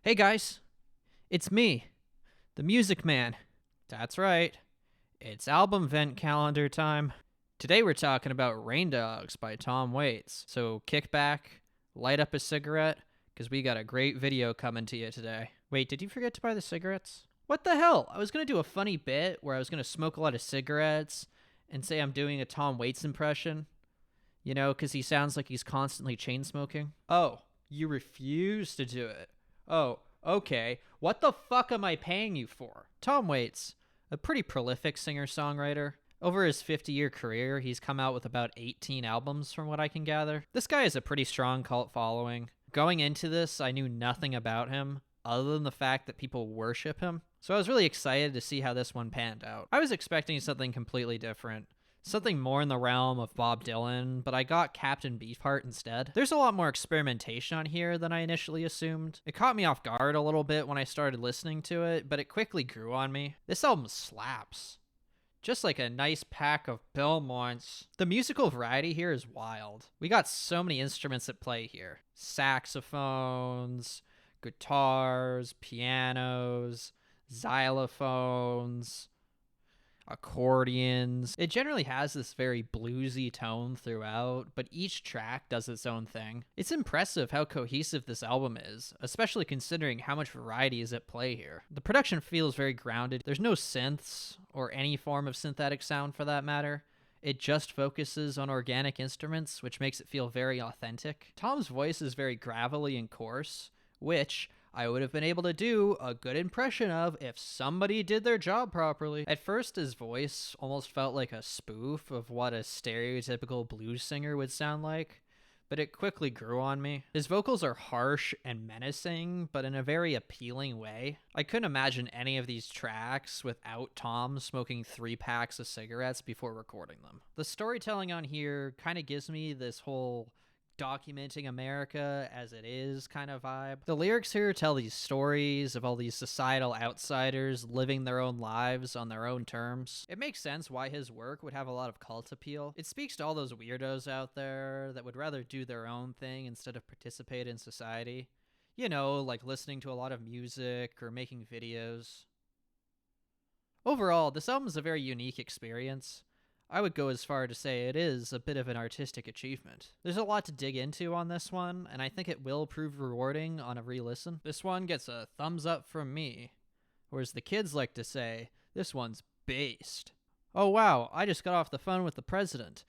Hey guys, it's me, the Music Man. That's right, it's album vent calendar time. Today we're talking about Rain Dogs by Tom Waits. So kick back, light up a cigarette, because we got a great video coming to you today. Wait, did you forget to buy the cigarettes? What the hell? I was going to do a funny bit where I was going to smoke a lot of cigarettes and say I'm doing a Tom Waits impression. You know, because he sounds like he's constantly chain smoking. Oh, you refuse to do it. Oh, okay. What the fuck am I paying you for? Tom Waits, a pretty prolific singer-songwriter. Over his 50-year career, he's come out with about 18 albums from what I can gather. This guy has a pretty strong cult following. Going into this, I knew nothing about him, other than the fact that people worship him. So I was really excited to see how this one panned out. I was expecting something completely different. Something more in the realm of Bob Dylan, but I got Captain Beefheart instead. There's a lot more experimentation on here than I initially assumed. It caught me off guard a little bit when I started listening to it, but it quickly grew on me. This album slaps. Just like a nice pack of Belmonts. The musical variety here is wild. We got so many instruments at play here. Saxophones, guitars, pianos, xylophones, accordions. It generally has this very bluesy tone throughout, but each track does its own thing. It's impressive how cohesive this album is, especially considering how much variety is at play here. The production feels very grounded. There's no synths, or any form of synthetic sound for that matter. It just focuses on organic instruments, which makes it feel very authentic. Tom's voice is very gravelly and coarse, which I would have been able to do a good impression of if somebody did their job properly. At first, his voice almost felt like a spoof of what a stereotypical blues singer would sound like, but it quickly grew on me. His vocals are harsh and menacing, but in a very appealing way. I couldn't imagine any of these tracks without Tom smoking 3 packs of cigarettes before recording them. The storytelling on here kind of gives me this whole documenting America as it is kind of vibe. The lyrics here tell these stories of all these societal outsiders living their own lives on their own terms. It makes sense why his work would have a lot of cult appeal. It speaks to all those weirdos out there that would rather do their own thing instead of participate in society. You know, like listening to a lot of music or making videos. Overall, this album is a very unique experience. I would go as far to say it is a bit of an artistic achievement. There's a lot to dig into on this one, and I think it will prove rewarding on a re-listen. This one gets a thumbs up from me, or as the kids like to say, this one's based. Oh wow, I just got off the phone with the president.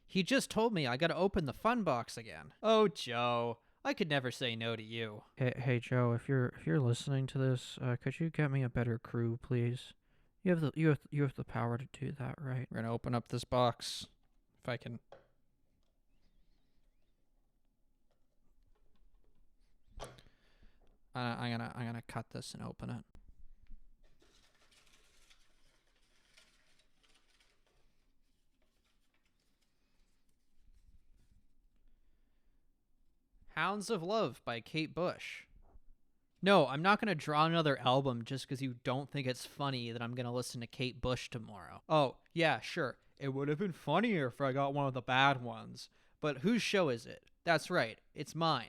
He just told me I gotta open the fun box again. Oh Joe, I could never say no to you. Hey Joe, if you're listening to this, could you get me a better crew, please? You have the power to do that, right? We're gonna open up this box. If I can. I'm gonna cut this and open it. Hounds of Love by Kate Bush. No, I'm not going to draw another album just because you don't think it's funny that I'm going to listen to Kate Bush tomorrow. Oh, yeah, sure. It would have been funnier if I got one of the bad ones. But whose show is it? That's right, it's mine.